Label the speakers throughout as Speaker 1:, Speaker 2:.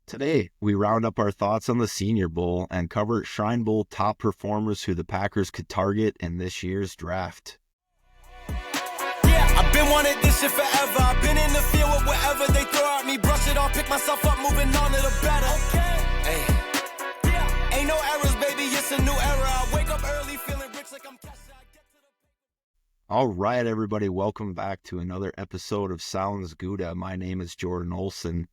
Speaker 1: Today, we round up our thoughts on the Senior Bowl and cover Shrine Bowl top performers who the Packers could target in this year's draft.
Speaker 2: Yeah, I've been wanting this shit forever. I've been in the field with whatever they throw at me. Brush it off, pick myself up, moving on to the better. Hey. Yeah. Ain't no errors, baby, it's a new era. I wake up early feeling rich like I'm cash.
Speaker 1: All right, everybody, welcome back to another episode of SoundsGouda. My name is Jordan Olson,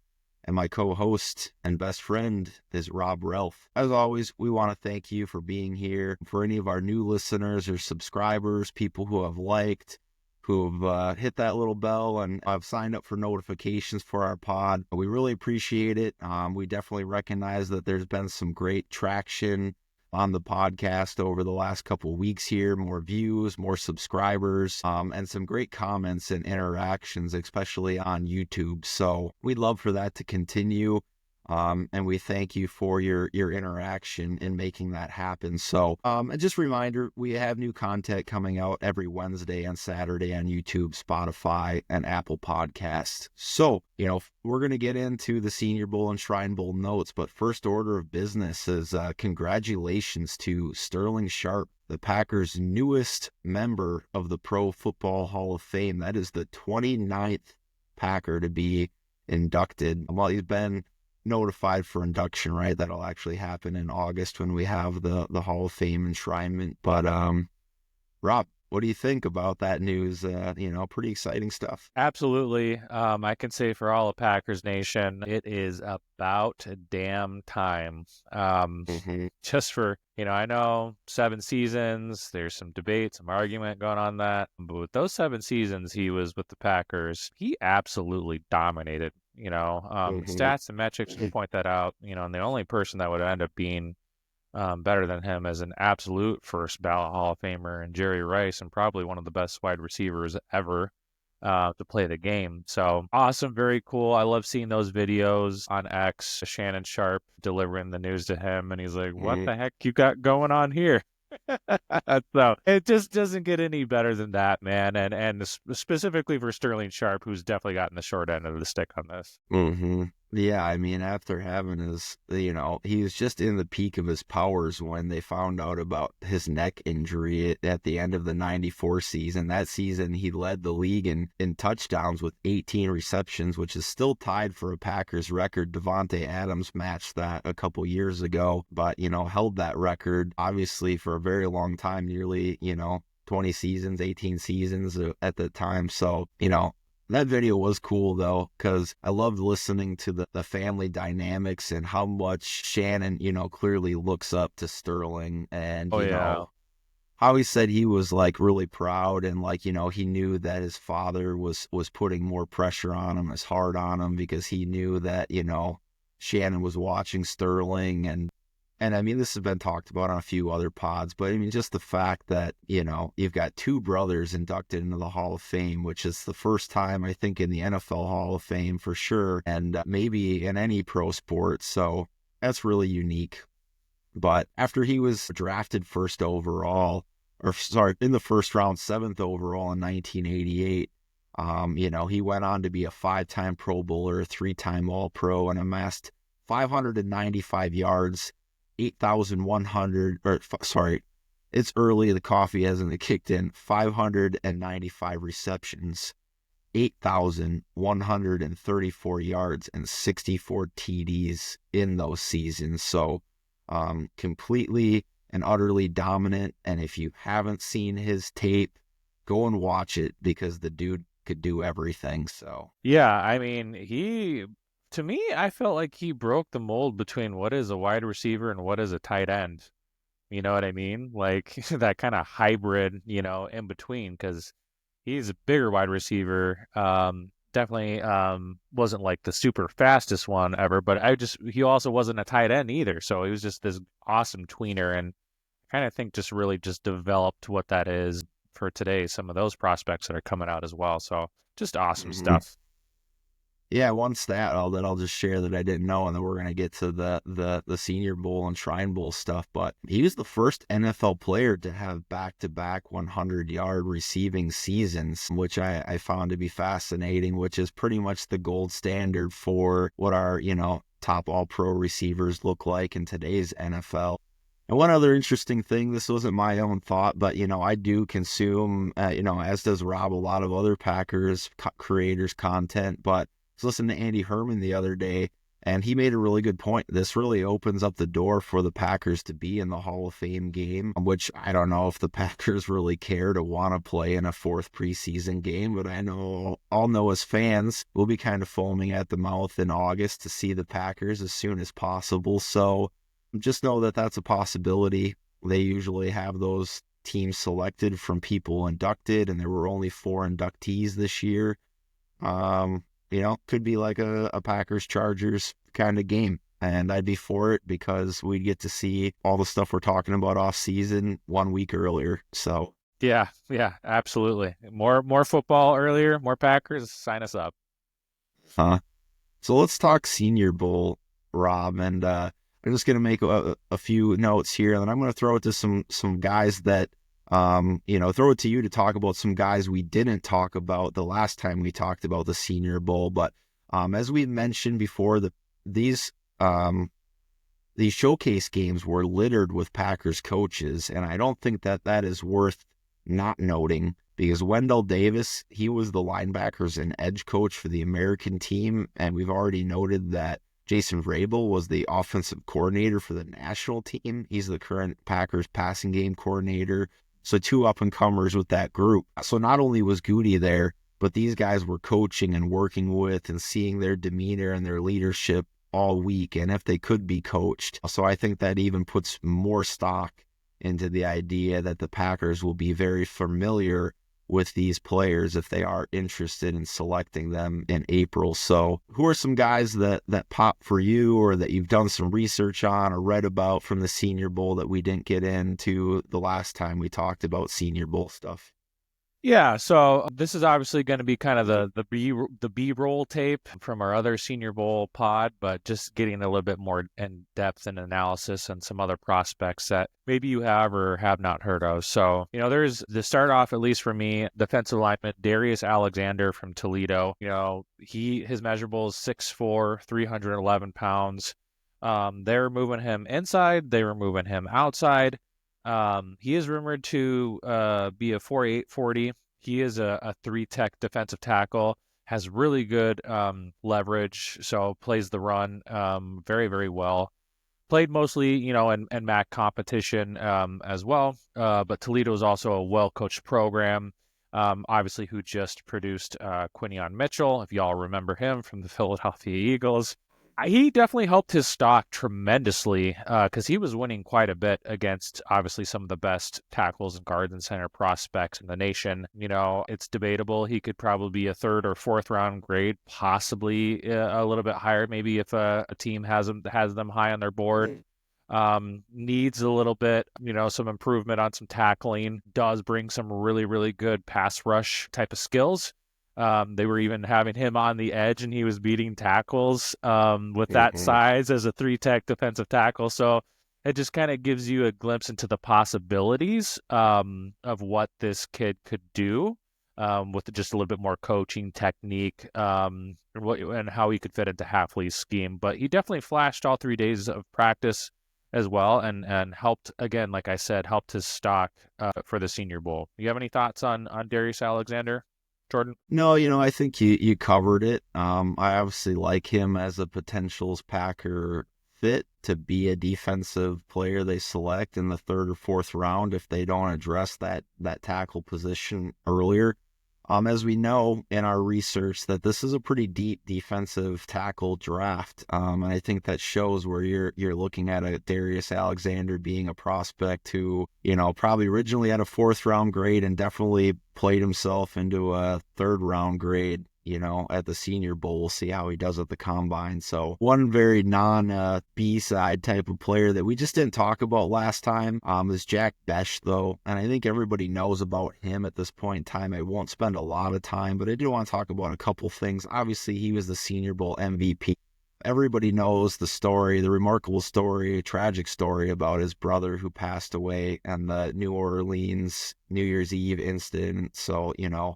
Speaker 1: and my co-host and best friend is Rob Relf. As always, we want to thank you for being here. For any of our new listeners or subscribers, people who have liked, who have hit that little bell and have signed up for notifications for our pod, we really appreciate it. We definitely recognize that there's been some great traction on the podcast over the last couple of weeks here, more views, more subscribers, and some great comments and interactions, especially on YouTube. So we'd love for that to continue. And we thank you for your interaction in making that happen. So, and just a reminder, we have new content coming out every Wednesday and Saturday on YouTube, Spotify, and Apple Podcasts. So, we're going to get into the Senior Bowl and Shrine Bowl notes, but first order of business is congratulations to Sterling Sharpe, the Packers' newest member of the Pro Football Hall of Fame. That is the 29th Packer to be inducted. Well, he's been notified for induction, right? That'll actually happen in August when we have the Hall of Fame enshrinement. But Rob, what do you think about that news? Pretty exciting stuff.
Speaker 3: Absolutely. I can say for all of Packers Nation, it is about damn time. Just for, I know 7 seasons, there's some debate, some argument going on that, but with those 7 seasons he was with the Packers, he absolutely dominated. Stats and metrics will point that out, and the only person that would end up being better than him as an absolute first ballot Hall of Famer and Jerry Rice, and probably one of the best wide receivers ever to play the game. So awesome, very cool. I love seeing those videos on X, Shannon Sharpe delivering the news to him, and he's like, what the heck you got going on here? So it just doesn't get any better than that, man. And specifically for Sterling Sharpe, who's definitely gotten the short end of the stick on this.
Speaker 1: Yeah, I mean, after having his, he was just in the peak of his powers when they found out about his neck injury at the end of the 94 season. That season, he led the league in touchdowns with 18 receptions, which is still tied for a Packers record. Devontae Adams matched that a couple years ago, but, held that record, obviously, for a very long time, nearly, 20 seasons, 18 seasons at the time. So, that video was cool, though, because I loved listening to the family dynamics and how much Shannon, clearly looks up to Sterling. And, how he said he was, really proud and, he knew that his father was putting more pressure on him, as hard on him, because he knew that, Shannon was watching Sterling. And I mean, this has been talked about on a few other pods, but I mean, just the fact that, you've got 2 brothers inducted into the Hall of Fame, which is the first time, I think, in the NFL Hall of Fame for sure, and maybe in any pro sport. So that's really unique. But after he was drafted in the first round, 7th overall in 1988, he went on to be a 5-time Pro Bowler, 3-time All-Pro, and amassed 595 yards, 8,100, it's early, the coffee hasn't kicked in, 595 receptions, 8,134 yards, and 64 TDs in those seasons. So completely and utterly dominant. And if you haven't seen his tape, go and watch it, because the dude could do everything. So
Speaker 3: yeah, I mean, to me, I felt like he broke the mold between what is a wide receiver and what is a tight end. You know what I mean? Like that kind of hybrid, in between, because he's a bigger wide receiver. Definitely wasn't like the super fastest one ever, but he also wasn't a tight end either. So he was just this awesome tweener, and I kind of think just really just developed what that is for today, some of those prospects that are coming out as well. So just awesome stuff.
Speaker 1: Yeah, one stat that I'll just share that I didn't know, and then we're going to get to the Senior Bowl and Shrine Bowl stuff, but he was the first NFL player to have back-to-back 100-yard receiving seasons, which I found to be fascinating, which is pretty much the gold standard for what are, top all-pro receivers look like in today's NFL. And one other interesting thing, this wasn't my own thought, but, I do consume, as does Rob, a lot of other Packers creators' content. But I was listening to Andy Herman the other day, and he made a really good point. This really opens up the door for the Packers to be in the Hall of Fame game, which I don't know if the Packers really care to want to play in a fourth preseason game, but I know as fans, we'll be kind of foaming at the mouth in August to see the Packers as soon as possible. So just know that that's a possibility. They usually have those teams selected from people inducted, and there were only 4 inductees this year. Could be like a Packers-Chargers kind of game, and I'd be for it because we'd get to see all the stuff we're talking about off season 1 week earlier. So
Speaker 3: yeah, absolutely. More football earlier, more Packers. Sign us up.
Speaker 1: So let's talk Senior Bowl, Rob, and I'm just going to make a few notes here, and then I'm going to throw it to some guys that, throw it to you to talk about some guys we didn't talk about the last time we talked about the Senior Bowl. But as we mentioned before, these showcase games were littered with Packers coaches, and I don't think that is worth not noting, because Wendell Davis, he was the linebackers and edge coach for the American team, and we've already noted that Jason Vrabel was the offensive coordinator for the national team. He's the current Packers passing game coordinator. So 2 up-and-comers with that group. So not only was Goody there, but these guys were coaching and working with and seeing their demeanor and their leadership all week, and if they could be coached. So I think that even puts more stock into the idea that the Packers will be very familiar with these players if they are interested in selecting them in April. So who are some guys that pop for you, or that you've done some research on or read about from the Senior Bowl that we didn't get into the last time we talked about Senior Bowl stuff?
Speaker 3: Yeah, so this is obviously going to be kind of the B-roll tape from our other Senior Bowl pod, but just getting a little bit more in depth and analysis on some other prospects that maybe you have or have not heard of. So, there's, to start off, at least for me, defensive lineman Darius Alexander from Toledo. His measurable is 6'4", 311 pounds. They were moving him inside, they were moving him outside. He is rumored to be a 4.8 40. He is a 3-tech defensive tackle, has really good leverage, so plays the run very, very well. Played mostly, in MAC competition as well, but Toledo is also a well-coached program, obviously, who just produced Quinion Mitchell, if y'all remember him from the Philadelphia Eagles. He definitely helped his stock tremendously because he was winning quite a bit against, obviously, some of the best tackles and guards and center prospects in the nation. It's debatable. He could probably be a 3rd or 4th round grade, possibly a little bit higher, maybe if a team has them high on their board. Needs a little bit, some improvement on some tackling. Does bring some really, really good pass rush type of skills. They were even having him on the edge, and he was beating tackles with that size as a 3-tech defensive tackle. So it just kind of gives you a glimpse into the possibilities of what this kid could do with just a little bit more coaching technique and how he could fit into Hafley's scheme. But he definitely flashed all 3 days of practice as well, and helped, again, like I said, helped his stock for the Senior Bowl. You have any thoughts on Darius Alexander, Jordan?
Speaker 1: No, I think you covered it. I obviously like him as a potential Packer fit to be a defensive player they select in the 3rd or 4th round if they don't address that tackle position earlier. As we know in our research, that this is a pretty deep defensive tackle draft, and I think that shows where you're looking at a Darius Alexander being a prospect who, probably originally had a 4th round grade and definitely played himself into a 3rd round grade, at the Senior Bowl. We'll see how he does at the Combine. So one very B-side type of player that we just didn't talk about last time is Jack Besh, though. And I think everybody knows about him at this point in time. I won't spend a lot of time, but I do want to talk about a couple things. Obviously, he was the Senior Bowl MVP. everybody knows the story, the remarkable story, tragic story about his brother who passed away and the New Orleans New Year's Eve incident. So,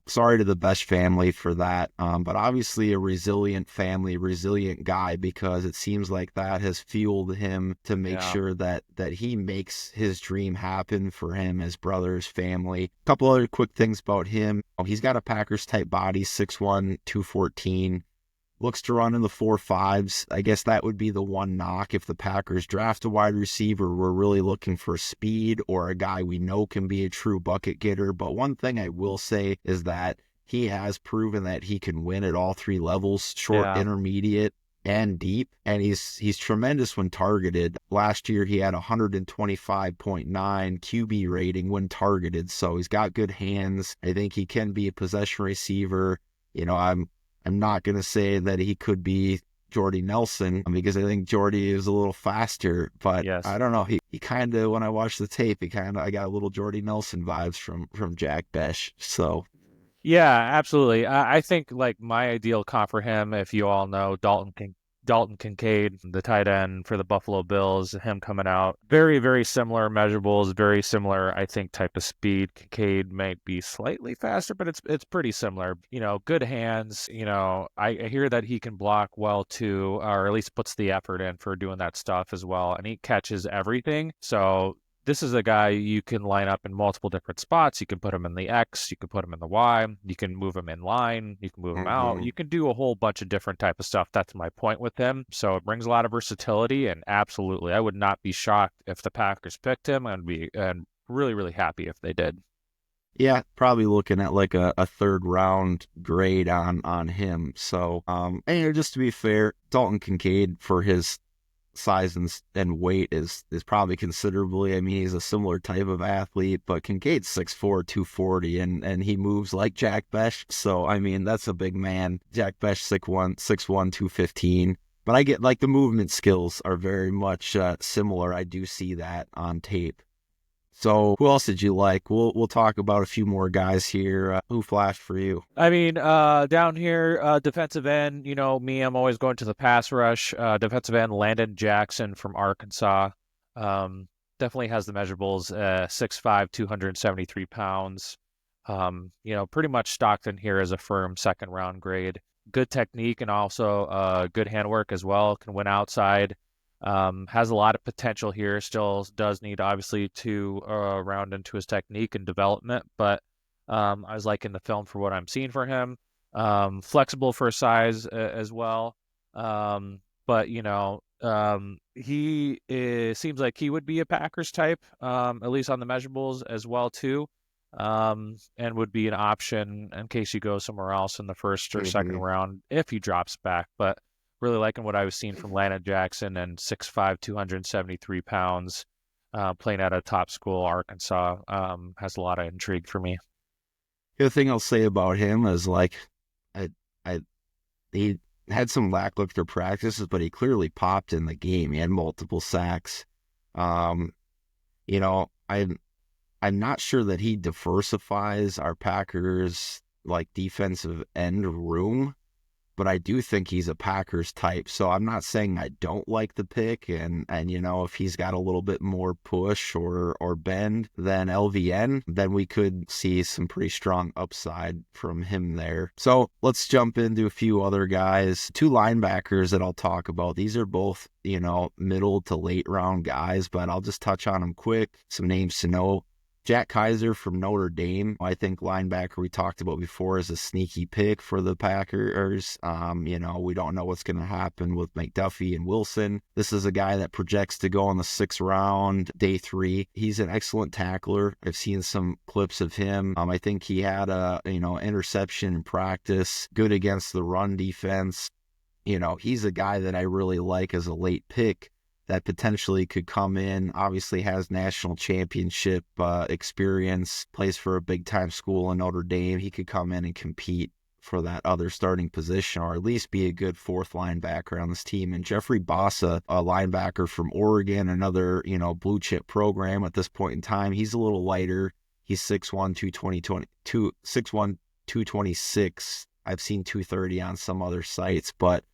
Speaker 1: sorry to the Besh family for that. But obviously a resilient family, resilient guy, because it seems like that has fueled him to make sure that he makes his dream happen for him, his brother, his family. A couple other quick things about him. He's got a Packers type body, 6'1", 214. Looks to run in the 4.5s. I guess that would be the one knock. If the Packers draft a wide receiver, we're really looking for speed or a guy we know can be a true bucket getter. But one thing I will say is that he has proven that he can win at all three levels, short, intermediate, and deep. And he's tremendous when targeted. Last year, he had 125.9 QB rating when targeted. So he's got good hands. I think he can be a possession receiver. I'm not going to say that he could be Jordy Nelson because I think Jordy is a little faster, but I don't know. He kind of, when I watched the tape, I got a little Jordy Nelson vibes from Jack Besh. So.
Speaker 3: Yeah, absolutely. I think like my ideal comp for him, if you all know Dalton Kincaid, the tight end for the Buffalo Bills, him coming out. Very, very similar measurables, very similar, I think, type of speed. Kincaid might be slightly faster, but it's pretty similar. Good hands. I hear that he can block well too, or at least puts the effort in for doing that stuff as well. And he catches everything. So this is a guy you can line up in multiple different spots. You can put him in the X, you can put him in the Y, you can move him in line, you can move him out. You can do a whole bunch of different type of stuff. That's my point with him. So it brings a lot of versatility, and absolutely, I would not be shocked if the Packers picked him. I'd be really, really happy if they did.
Speaker 1: Yeah, probably looking at like a third round grade on him. So, and just to be fair, Dalton Kincaid for his size and weight is probably considerably. I mean, he's a similar type of athlete, but Kincaid's 6'4", 240, and he moves like Jack Besh. So, I mean, that's a big man. Jack Besh, 6'1", 215. But I get like the movement skills are very much similar. I do see that on tape. So who else did you like? We'll talk about a few more guys here. Who flashed for you?
Speaker 3: I mean, down here, defensive end, me, I'm always going to the pass rush. Defensive end, Landon Jackson from Arkansas. Definitely has the measurables, 6'5", 273 pounds. Pretty much stocked in here as a firm second round grade. Good technique and also good handwork as well. Can win outside. Has a lot of potential here. Still does need, obviously, to round into his technique and development, but I was liking the film for what I'm seeing for him. Flexible for size as well. But, he seems like he would be a Packers type, at least on the measurables as well, too, and would be an option in case you go somewhere else in the first or second round if he drops back. But really liking what I was seeing from Landon Jackson, and 6'5", 273 pounds, playing at a top school, Arkansas, has a lot of intrigue for me.
Speaker 1: The other thing I'll say about him is he had some lackluster practices, but he clearly popped in the game. He had multiple sacks. I'm not sure that he diversifies our Packers defensive end room, but I do think he's a Packers type. So I'm not saying I don't like the pick, and if he's got a little bit more push or bend than LVN, then we could see some pretty strong upside from him there. So let's jump into a few other guys. Two linebackers that I'll talk about. These are both, middle to late round guys, but I'll just touch on them quick. Some names to know. Jack Kaiser from Notre Dame, I think linebacker we talked about before, is a sneaky pick for the Packers. We don't know what's going to happen with McDuffie and Wilson. This is a guy that projects to go in the 6th round, day 3. He's an excellent tackler. I've seen some clips of him. I think he had a interception in practice, good against the run defense. He's a guy that I really like as a late pick that potentially could come in. Obviously has national championship experience, plays for a big-time school in Notre Dame. He could come in and compete for that other starting position, or at least be a good 4th linebacker on this team. And Jeffrey Bossa, a linebacker from Oregon, another, blue-chip program at this point in time. He's a little lighter. He's 6'1", 226. I've seen 230 on some other sites, but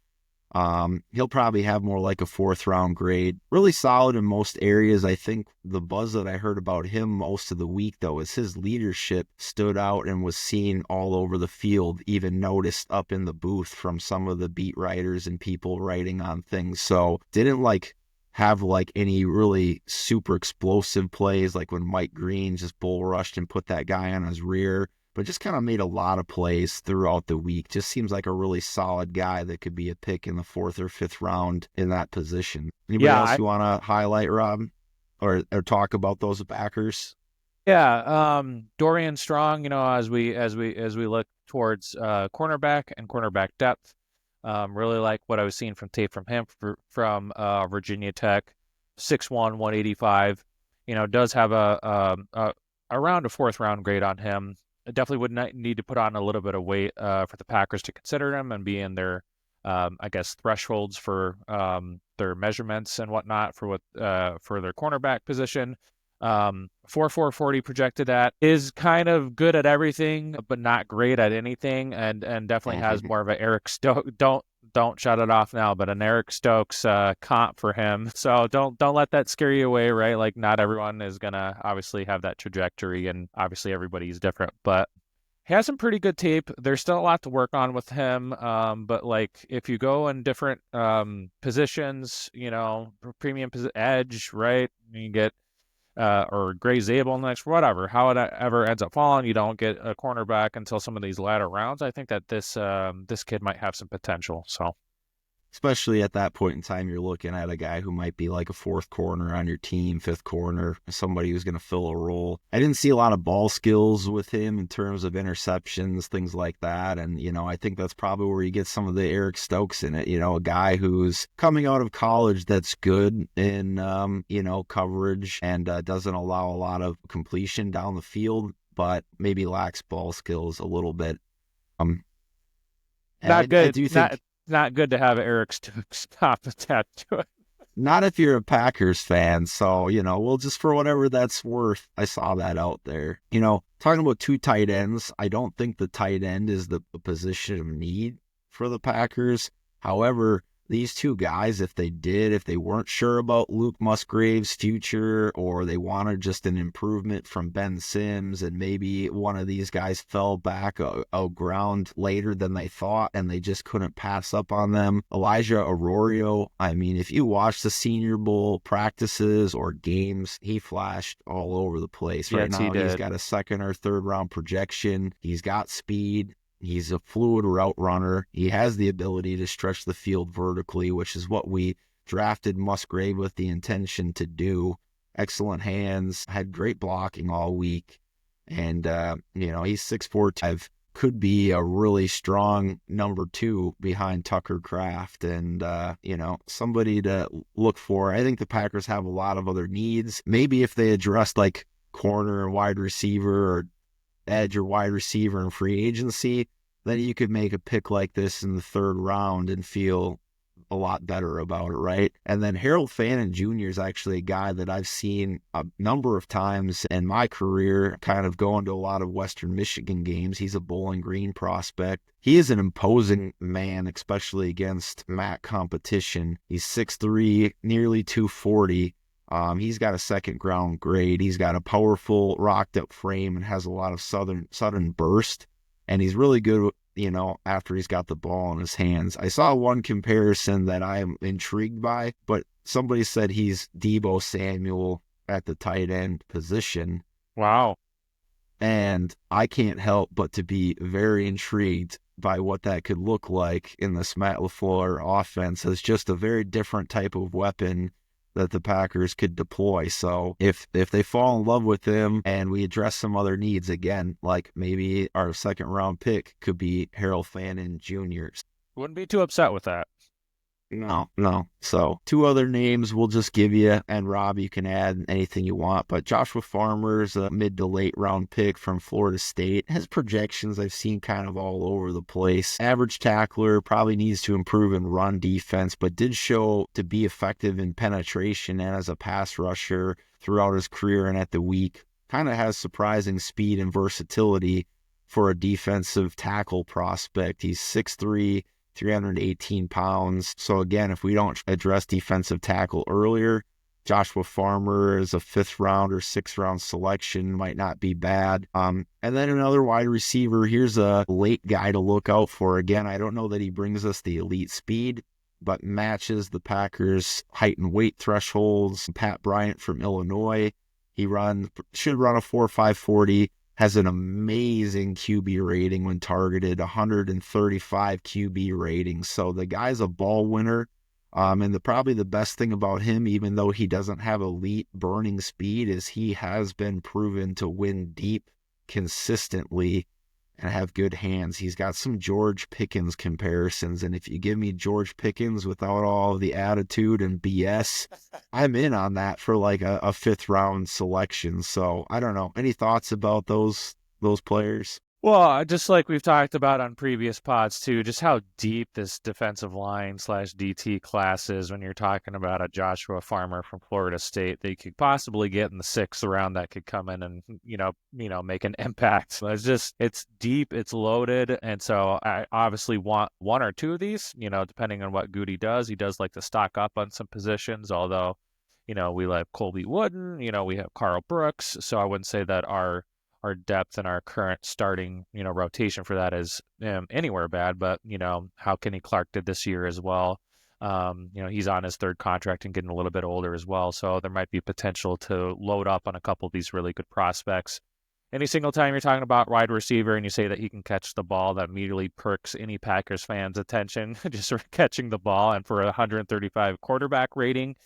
Speaker 1: He'll probably have more like a 4th round grade. Really solid in most areas. I think the buzz that I heard about him most of the week, though, is his leadership stood out and was seen all over the field, even noticed up in the booth from some of the beat writers and people writing on things. So didn't have any really super explosive plays like when Mike Green just bull rushed and put that guy on his rear, but just kind of made a lot of plays throughout the week. Just seems like a really solid guy that could be a pick in the 4th or 5th round in that position. Anybody else you want to highlight, Rob, or talk about those backers?
Speaker 3: Yeah, Dorian Strong, as we look towards cornerback and cornerback depth, really like what I was seeing from tape from him from Virginia Tech, 6'1", 185. Does have around a 4th round grade on him. I definitely would need to put on a little bit of weight for the Packers to consider him and be in their, thresholds for their measurements and whatnot for their cornerback position. 4.40 projected at, is kind of good at everything, but not great at anything, and definitely has more of an Eric Stokes. Don't shut it off now, but an Eric Stokes comp for him. So don't let that scare you away, right? Like, not everyone is gonna obviously have that trajectory, and obviously everybody's different, but he has some pretty good tape. There's still a lot to work on with him, but if you go in different positions, premium edge, right? You get or Gray Zabel next, whatever, how it ever ends up falling, you don't get a cornerback until some of these latter rounds. I think that this kid might have some potential. So,
Speaker 1: especially at that point in time, you're looking at a guy who might be like a 4th corner on your team, 5th corner, somebody who's going to fill a role. I didn't see a lot of ball skills with him in terms of interceptions, things like that. And, I think that's probably where you get some of the Eric Stokes in it, a guy who's coming out of college that's good in, coverage and doesn't allow a lot of completion down the field, but maybe lacks ball skills a little bit.
Speaker 3: Not good. I do think not good to have Eric Stokes top attached to it.
Speaker 1: Not if you're a Packers fan. So, well, just for whatever that's worth, I saw that out there. Talking about 2 tight ends, I don't think the tight end is the position of need for the Packers. However, these 2 guys, if they weren't sure about Luke Musgrave's future, or they wanted just an improvement from Ben Sims, and maybe one of these guys fell back a ground later than they thought and they just couldn't pass up on them. Elijah Arroyo, I mean, if you watch the Senior Bowl practices or games, he flashed all over the place. Right now, he's got a 2nd or 3rd round projection. He's got speed. He's a fluid route runner. He has the ability to stretch the field vertically, which is what we drafted Musgrave with the intention to do. Excellent hands, had great blocking all week. And, he's 6'4", could be a really strong number 2 behind Tucker Kraft, and, somebody to look for. I think the Packers have a lot of other needs. Maybe if they addressed like corner and wide receiver, or edge or wide receiver in free agency, then you could make a pick like this in the 3rd round and feel a lot better about it, right? And then Harold Fannin Jr. is actually a guy that I've seen a number of times in my career, kind of going to a lot of Western Michigan games. He's a Bowling Green prospect. He is an imposing man, especially against MAC competition. He's 6'3", nearly 240. He's got a 2nd round grade. He's got a powerful rocked up frame and has a lot of sudden burst. And he's really good, after he's got the ball in his hands. I saw one comparison that I am intrigued by, but somebody said he's Deebo Samuel at the tight end position.
Speaker 3: Wow.
Speaker 1: And I can't help but to be very intrigued by what that could look like in this Matt LaFleur offense. It's just a very different type of weapon that the Packers could deploy. So if they fall in love with him and we address some other needs, again, like maybe our 2nd round pick could be Harold Fannin Jr.
Speaker 3: Wouldn't be too upset with that.
Speaker 1: No. So 2 other names we'll just give you, and Rob, you can add anything you want. But Joshua Farmer's a mid to late round pick from Florida State. His projections I've seen kind of all over the place. Average tackler, probably needs to improve in run defense, but did show to be effective in penetration and as a pass rusher throughout his career and at the week. Kind of has surprising speed and versatility for a defensive tackle prospect. He's 6'3", 318 pounds. So again, if we don't address defensive tackle earlier, Joshua Farmer is a 5th round or 6th round selection, might not be bad. And then another wide receiver, here's a late guy to look out for. Again, I don't know that he brings us the elite speed, but matches the Packers' height and weight thresholds. Pat Bryant from Illinois, he should run a 4.5 40, has an amazing QB rating when targeted, 135 QB rating. So the guy's a ball winner. And probably the best thing about him, even though he doesn't have elite burning speed, is he has been proven to win deep consistently and have good hands. He's got some George Pickens comparisons, and if you give me George Pickens without all of the attitude and BS, I'm in on that for like a 5th round selection. So I don't know. Any thoughts about those players?
Speaker 3: Well, just like we've talked about on previous pods too, just how deep this defensive line / DT class is when you're talking about a Joshua Farmer from Florida State that you could possibly get in the 6th round that could come in and, make an impact. It's deep, it's loaded. And so I obviously want 1 or 2 of these, depending on what Goody does. He does like to stock up on some positions, although, we have Colby Wooden, we have Carl Brooks. So I wouldn't say that our depth and our current starting, rotation for that is anywhere bad, but, how Kenny Clark did this year as well. He's on his 3rd contract and getting a little bit older as well. So there might be potential to load up on a couple of these really good prospects. Any single time you're talking about wide receiver and you say that he can catch the ball, that immediately perks any Packers fans' attention, just for catching the ball. And for a 135 quarterback rating,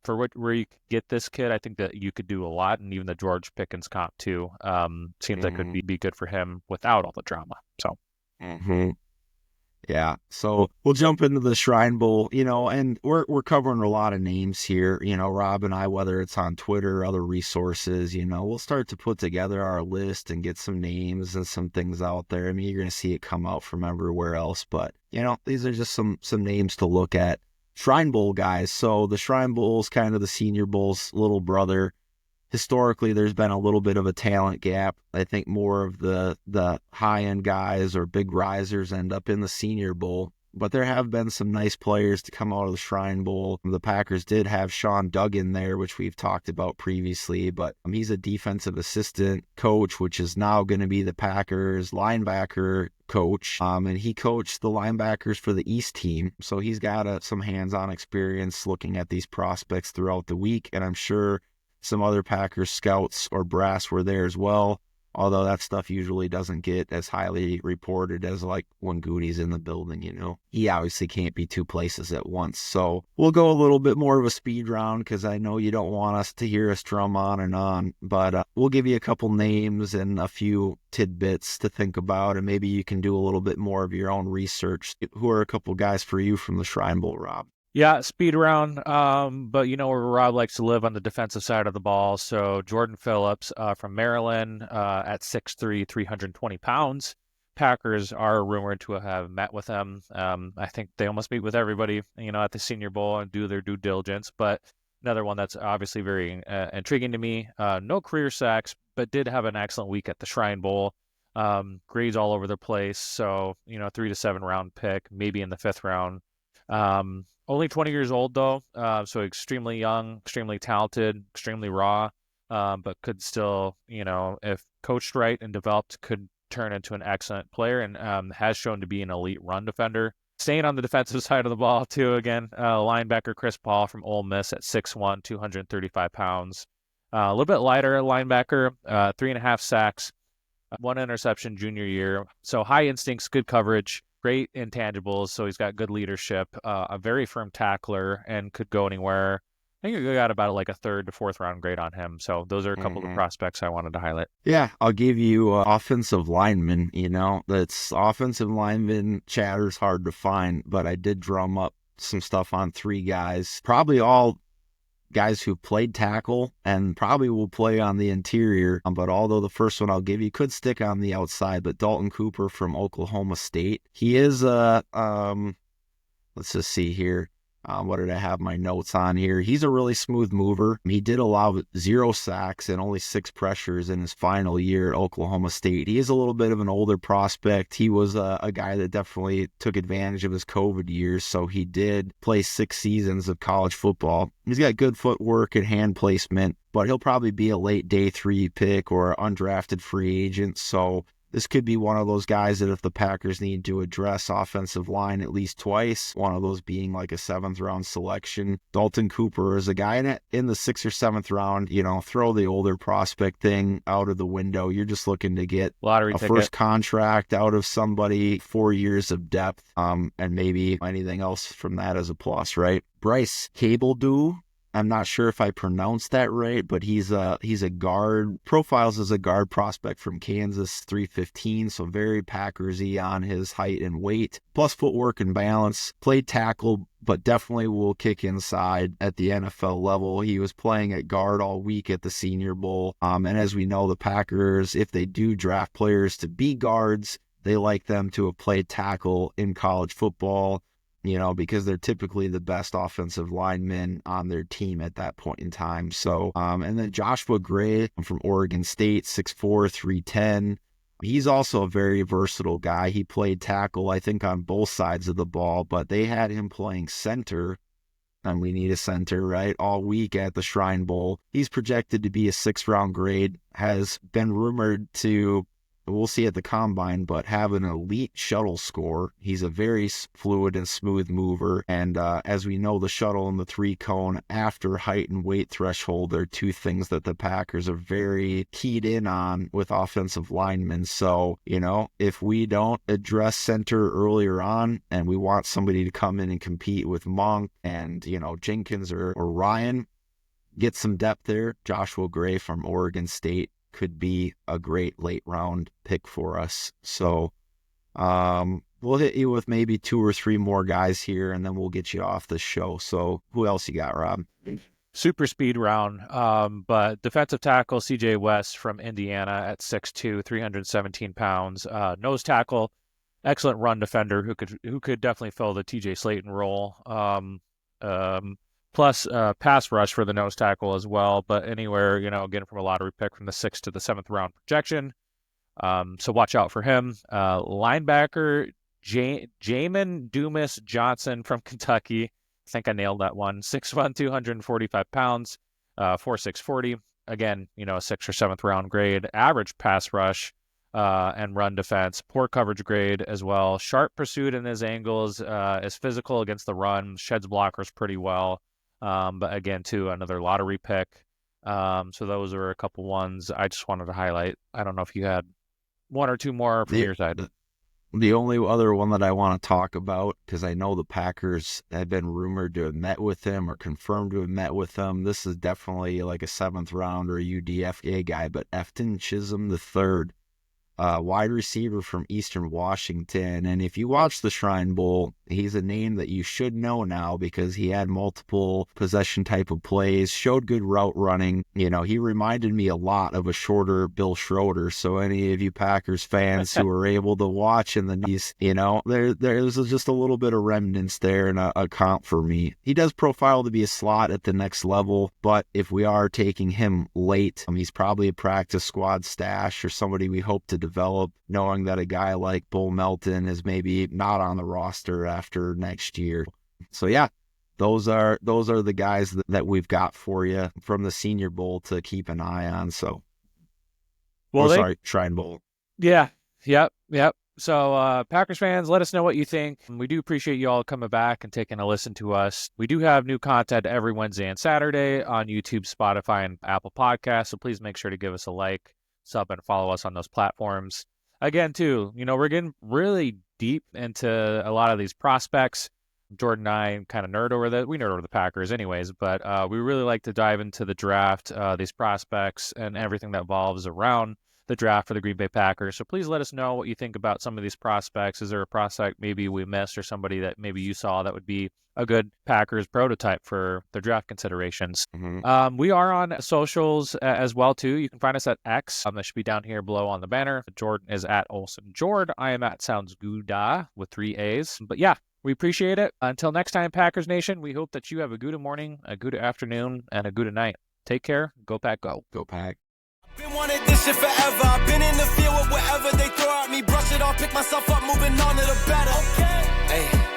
Speaker 3: for where you could get this kid, I think that you could do a lot, and even the George Pickens comp too seems like could be good for him without all the drama. So,
Speaker 1: yeah. So we'll jump into the Shrine Bowl, and we're covering a lot of names here. Rob and I, whether it's on Twitter or other resources, we'll start to put together our list and get some names and some things out there. I mean, you're going to see it come out from everywhere else, but these are just some names to look at. Shrine Bowl guys. So the Shrine Bowl is kind of the Senior Bowl's little brother. Historically, there's been a little bit of a talent gap. I think more of the high-end guys or big risers end up in the Senior Bowl. But there have been some nice players to come out of the Shrine Bowl. The Packers did have Sean Duggan there, which we've talked about previously, but he's a defensive assistant coach, which is now going to be the Packers linebacker coach. And he coached the linebackers for the East team. So he's got some hands-on experience looking at these prospects throughout the week. And I'm sure some other Packers scouts or brass were there as well. Although that stuff usually doesn't get as highly reported as like when Goody's in the building, He obviously can't be 2 places at once. So we'll go a little bit more of a speed round because I know you don't want us to hear us drum on and on. But we'll give you a couple names and a few tidbits to think about, and maybe you can do a little bit more of your own research. Who are a couple guys for you from the Shrine Bowl, Rob?
Speaker 3: Yeah, speed around, but where Rob likes to live on the defensive side of the ball. So Jordan Phillips from Maryland at 6'3", 320 pounds. Packers are rumored to have met with him. I think they almost meet with everybody, at the Senior Bowl and do their due diligence. But another one that's obviously very intriguing to me. No career sacks, but did have an excellent week at the Shrine Bowl. Grades all over the place. So, 3 to 7 round pick, maybe in the 5th round. Only 20 years old, though, so extremely young, extremely talented, extremely raw, but could still, if coached right and developed, could turn into an excellent player and has shown to be an elite run defender. Staying on the defensive side of the ball, too, again, linebacker Chris Paul from Ole Miss at 6'1", 235 pounds. A little bit lighter linebacker, 3.5 sacks, 1 interception junior year. So high instincts, good coverage. Great intangibles, so he's got good leadership, a very firm tackler, and could go anywhere. I think we got about like a 3rd to 4th round grade on him. So those are a couple of prospects I wanted to highlight.
Speaker 1: Yeah, I'll give you offensive lineman. That's offensive lineman chatter's hard to find, but I did drum up some stuff on 3 guys, probably all guys who played tackle and probably will play on the interior. But although the first one I'll give you could stick on the outside, but Dalton Cooper from Oklahoma State. He is let's just see here. What did I have my notes on here? He's a really smooth mover. He did allow 0 sacks and only 6 pressures in his final year at Oklahoma State. He is a little bit of an older prospect. He was a guy that definitely took advantage of his COVID years, so he did play 6 seasons of college football. He's got good footwork and hand placement, but he'll probably be a late day 3 pick or undrafted free agent, so this could be one of those guys that if the Packers need to address offensive line at least twice, one of those being like a 7th round selection. Dalton Cooper is a guy in the 6th or 7th round, throw the older prospect thing out of the window. You're just looking to get
Speaker 3: lottery
Speaker 1: a
Speaker 3: ticket.
Speaker 1: First contract out of somebody, 4 years of depth, and maybe anything else from that as a plus, right? Bryce Cabledew. I'm not sure if I pronounced that right, but he's a guard, profiles as a guard prospect from Kansas, 315, so very Packers-y on his height and weight, plus footwork and balance, played tackle, but definitely will kick inside at the NFL level. He was playing at guard all week at the Senior Bowl, and as we know, the Packers, if they do draft players to be guards, they like them to have played tackle in college football, because they're typically the best offensive linemen on their team at that point in time. So, and then Joshua Gray from Oregon State, 6'4", 310. He's also a very versatile guy. He played tackle, I think, on both sides of the ball, but they had him playing center, and we need a center, right, all week at the Shrine Bowl. He's projected to be a 6th round grade, has been rumored to, we'll see at the combine, but have an elite shuttle score. He's a very fluid and smooth mover. And as we know, the shuttle and the 3-cone after height and weight threshold are 2 things that the Packers are very keyed in on with offensive linemen. So, if we don't address center earlier on and we want somebody to come in and compete with Monk and, Jenkins or Ryan, get some depth there. Joshua Gray from Oregon State could be a great late round pick for us. So we'll hit you with maybe 2 or 3 more guys here, and then we'll get you off the show. So who else you got, Rob?
Speaker 3: Super speed round, but defensive tackle CJ West from Indiana at 6'2", 317 pounds. Nose tackle, excellent run defender who could definitely fill the TJ Slayton role. Plus pass rush for the nose tackle as well, but anywhere, again, from a lottery pick from the 6th to the 7th round projection. So watch out for him. Linebacker Jamin Dumas Johnson from Kentucky. I think I nailed that one. 6'1", 245 pounds, 4'6", 40. Again, a 6th or 7th round grade. Average pass rush and run defense. Poor coverage grade as well. Sharp pursuit in his angles. Is physical against the run. Sheds blockers pretty well. But again, too, another lottery pick. So those are a couple ones I just wanted to highlight. I don't know if you had 1 or 2 more from your side.
Speaker 1: The only other one that I want to talk about, because I know the Packers have been rumored to have met with him or confirmed to have met with him. This is definitely like a 7th round or UDFA guy, but Efton Chisholm III. Wide receiver from Eastern Washington. And if you watch the Shrine Bowl, he's a name that you should know now because he had multiple possession type of plays, showed good route running. He reminded me a lot of a shorter Bill Schroeder. So any of you Packers fans who were able to watch in the knees, there's just a little bit of remnants there and a comp for me. He does profile to be a slot at the next level, but if we are taking him late, he's probably a practice squad stash or somebody we hope to develop, knowing that a guy like Bull Melton is maybe not on the roster after next year. So yeah, those are the guys that we've got for you from the Senior Bowl to keep an eye on. So, Shrine Bowl.
Speaker 3: Yeah, yep. So Packers fans, let us know what you think. We do appreciate you all coming back and taking a listen to us. We do have new content every Wednesday and Saturday on YouTube, Spotify, and Apple Podcasts. So please make sure to give us a like, sub, and follow us on those platforms. Again, too, we're getting really deep into a lot of these prospects. Jordan and I kind of nerd over the Packers anyways, but we really like to dive into the draft, these prospects, and everything that evolves around the draft for the Green Bay Packers. So please let us know what you think about some of these prospects. Is there a prospect maybe we missed or somebody that maybe you saw that would be a good Packers prototype for their draft considerations?
Speaker 1: Mm-hmm.
Speaker 3: We are on socials as well, too. You can find us at X. That should be down here below on the banner. Jordan is at Olson Jord. I am at SoundsGouda with 3 A's. But yeah, We appreciate it. Until next time, Packers Nation, we hope that you have a good morning, a good afternoon, and a good night. Take care. Go Pack, go.
Speaker 1: Go Pack.
Speaker 2: Been wanting this shit forever. I've been in the field with whatever they throw at me. Brush it off, pick myself up, moving on to the better. Okay. Hey.